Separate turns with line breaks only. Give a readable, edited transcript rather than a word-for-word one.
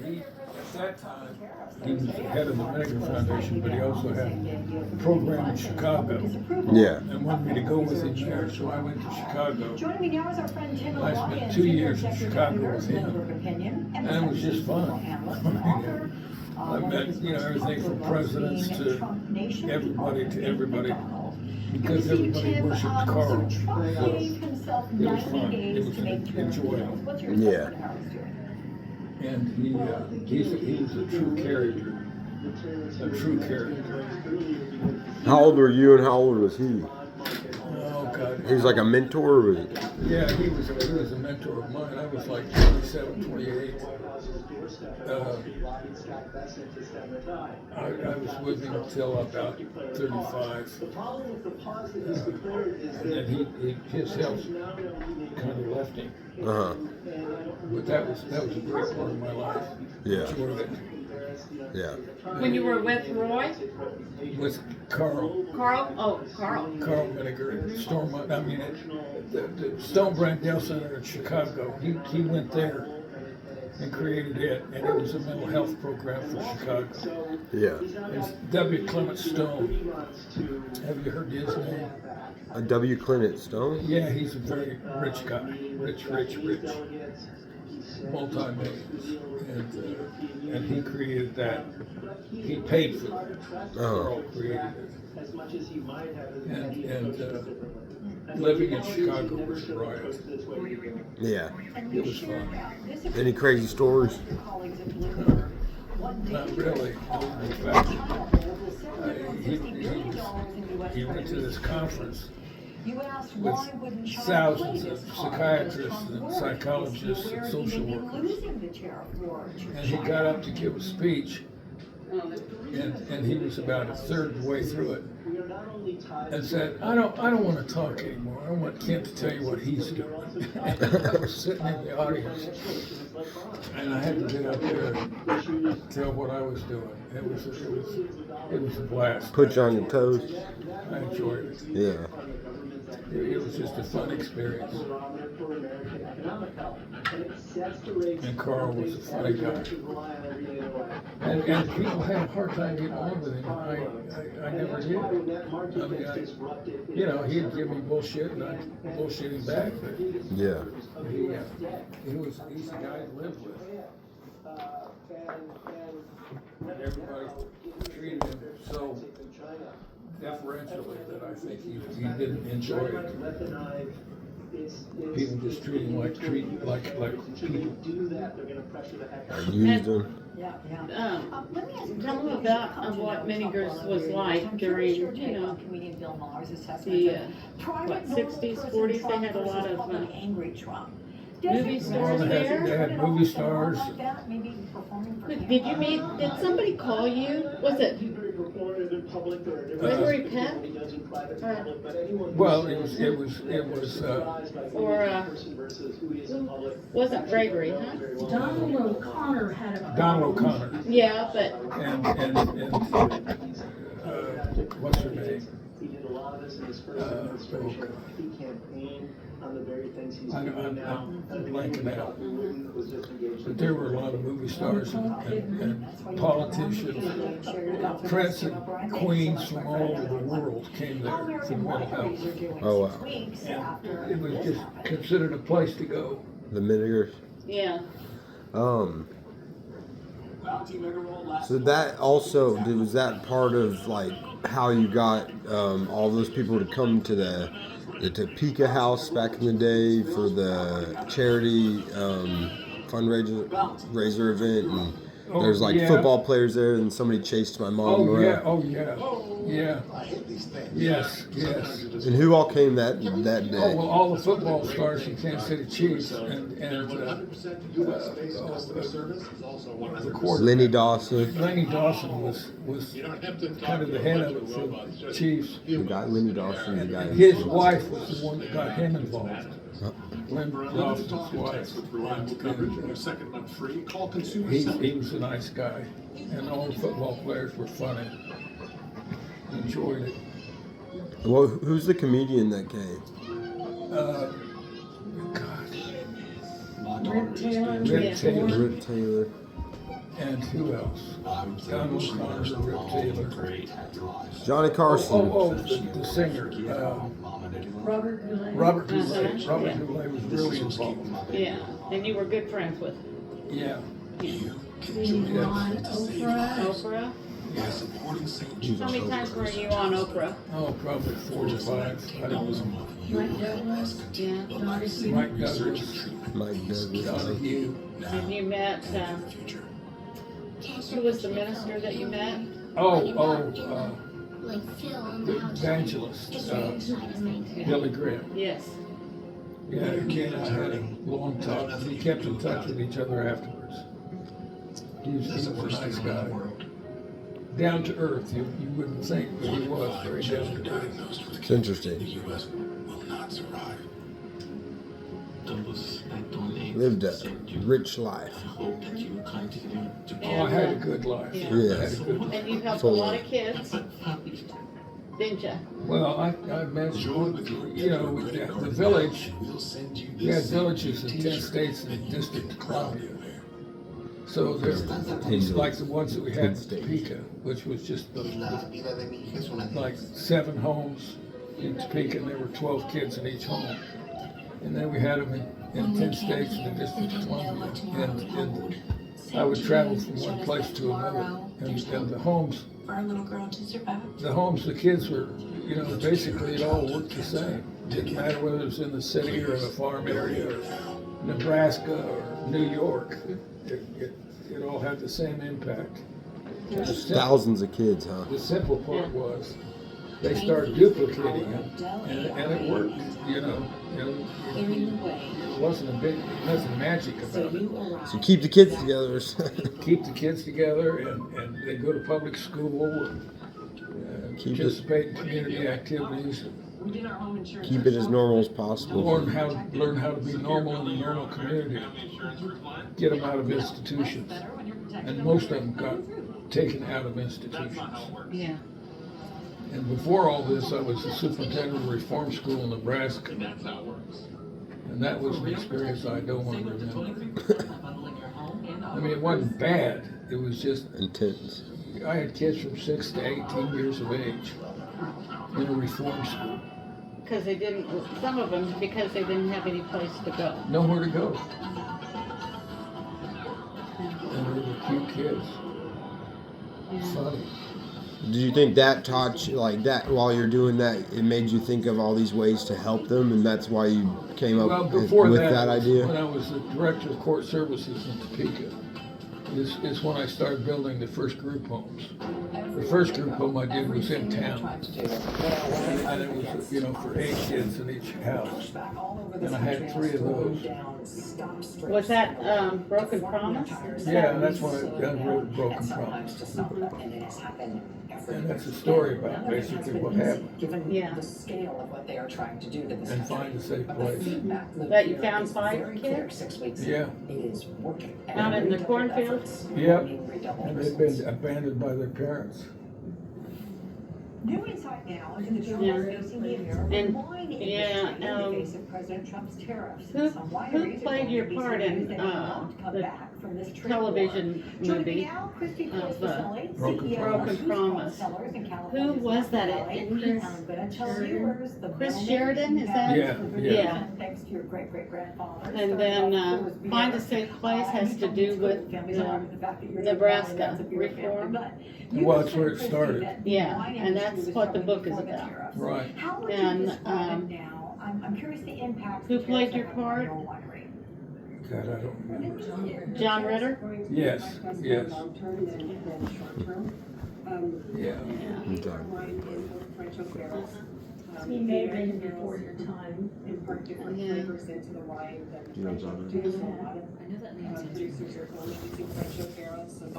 He, at that time, he was the head of the Megan Foundation, but he also had a program in Chicago.
Yeah.
And wanted me to go with him there, so I went to Chicago.
Joining me now is our friend Tim
I spent 2 years in Chicago with him, and it was just fun. I met, everything from presidents to everybody, because everybody worshipped Carl. So it was fun. It was enjoyable.
Yeah.
And he was a true character. A true character.
How old were you and how old was he?
Oh, God.
He was like a mentor, or was it?
Yeah, he was a mentor of mine. I was like 27, 28. I was with him until about 35. And then his health kind of left him.
Uh-huh.
But that was a great part of my life.
Yeah.
Enjoyed it.
Yeah.
When you were with Roy?
With Carl.
Carl? Oh, Carl.
Carl Vinegar, the Stone Brand Dale Center in Chicago. He went there and created it, and it was a mental health program for Chicago.
Yeah.
It's W. Clement Stone. Have you heard his name?
W. Clement Stone?
Yeah, he's a very rich guy. Rich. Multi-millions. And he created that. He paid for it. Carl created it. And living in Chicago was a riot.
Yeah.
It was fun.
Any crazy stories?
Not really. In fact, he went to this conference with thousands of psychiatrists and psychologists and social workers. And he got up to give a speech, and he was about a third of the way through it, and said, I don't want to talk anymore. I want Kent to tell you what he's doing. And I was sitting in the audience, and I had to get up there and tell what I was doing. It was a blast.
Put you on your toes?
I enjoyed it.
Yeah.
It was just a fun experience. And Carl was a funny guy. And people had a hard time getting on with him. I never did. I mean, he'd give me bullshit and I'd bullshit him back. But
Yeah.
he was an easy guy to live with. And everybody treated him so deferentially that I think he didn't enjoy it. People just treat him like people.
I used him.
Tell me about what Minigers was like during, the 60s, 40s. They had a lot of movie stars there.
They had movie stars.
Did somebody call you? Was it Gregory Peck?
Well, it was.
Wasn't Gregory, huh?
Donald O'Connor had a
Donald O'Connor.
Yeah, but
And what's her name? I'm blanking out. But there were a lot of movie stars and politicians, prince and queens from all over the world came there for mental health.
Oh, wow.
And it was just considered a place to go.
The Minigers.
yeah.
So that also, was that part of like how you got all those people to come to the Topeka House back in the day for the charity fundraiser event, and there's like football players there, and somebody chased my mom around.
Yeah. Yes.
And who all came that day?
Oh, well, all the football stars from Kansas City Chiefs and the quarterback.
Lenny Dawson.
Lenny Dawson was kind of the head of it for the Chiefs.
The guy, Lenny Dawson, the guy.
His wife was the one that got him involved. Lenny Dawson's wife. He was a nice guy, and all the football players were funny. Enjoyed it.
Well, who's the comedian that came?
Rip Taylor.
Rip Taylor.
Rip Taylor.
And who else? Don O'Connor, Rip Taylor.
Johnny Carson.
The singer.
Robert Goulet.
Robert Goulet.
Uh-huh.
Robert
Yeah.
Goulet was really involved.
Yeah, and you were good friends with
Yeah.
Steve Ron, Oprah.
Oprah.
He was
How
on
many times
Oprah.
were you on Oprah?
Oh, probably 4 to 5. I don't know.
Mike Douglas.
Yeah.
Donna Hughes.
Mike Douglas,
Mike Douglas.
Donahue.
And you met, who was the minister that you met?
The evangelist, Billy Graham.
Yes.
Yeah, he and I had a long talk. We kept in touch with each other afterwards. He was a nice guy. Down to earth, you wouldn't think, but he was very down to earth.
It's interesting. Lived a rich life.
Oh, I had a good life.
Yeah.
I had a good life.
And you helped a
Full
lot
of-
of kids, didn't you?
Well, I mentioned, you know, the village, we had villages in 10 states in the District of Columbia. So there's like the ones that we had in Topeka, which was just like 7 homes in Topeka, and there were 12 kids in each home. And then we had them in 10 states in the District of Columbia. And I would travel from one place to another. And the homes, the kids were, you know, basically it all worked the same. Didn't matter whether it was in the city or in a farm area or Nebraska or New York. It all had the same impact.
Thousands of kids, huh?
The simple part was they started duplicating it, and it worked. You know, it wasn't nothing magic about it.
So keep the kids together.
Keep the kids together, and they go to public school and
Keep it-
participate in community activities.
Keep it as normal as possible.
Learn how to be normal in a normal community. Get them out of institutions, and most of them got taken out of institutions.
Yeah.
And before all this, I was the superintendent of a reform school in Nebraska, and that was an experience I don't want to remember. I mean, it wasn't bad. It was just
Intense.
I had kids from 6 to 18 years of age in a reform school.
Because they didn't, some of them, because they didn't have any place to go.
Nowhere to go. And they were cute kids. Funny.
Do you think that taught you, like that, while you're doing that, it made you think of all these ways to help them, and that's why you came up
Well, before
with
that,
that idea?
when I was the director of court services in Topeka, is when I started building the first group homes. The first group home I did was in town, and it was, you know, for 8 kids in each house, and I had 3 of those.
Was that Broken Promise?
Yeah, and that's when I wrote Broken Promise. And that's a story about basically what happened.
Yeah.
The scale of what they are trying to do to this
And find a safe place.
That you found 5 kids?
6 weeks.
Yeah,
It is working.
Out in the cornfields?
yeah, and they've been abandoned by their parents.
New insight now into the
Yeah.
troubles facing the
And-
wine
yeah,
industry in the face of President Trump's tariffs.
who-
Some
who
wineries are
played
going
your
to be
part
saying
in,
they won't come
the
back from this trade
television
war. Joining
movie
me now, Christy
of,
Phillips-Vasselli,
Broken
CEO of
Promise.
Who's
Promise.
Sellers in
Who
California's
was that?
Napa Valley.
Chris
I'm gonna tell you where's the
Chris
moment
Sheridan, is that?
Yeah,
yeah.
Thanks to your great-great-grandfather.
And then, Find a Safe Place has to do with Nebraska reform.
Well, that's where it started.
Yeah, and that's what the book is about.
Right.
How would
And,
you describe now? I'm curious the impact.
who
the
played
tariffs
your
have on
part?
winery.
God, I don't remember.
John Ritter?
Yes, yes, yeah.
He may have been before your time.
Impart different
Yeah.
flavors into the wine than
You know John Ritter?
do a lot of producers are going using French O'Hara, so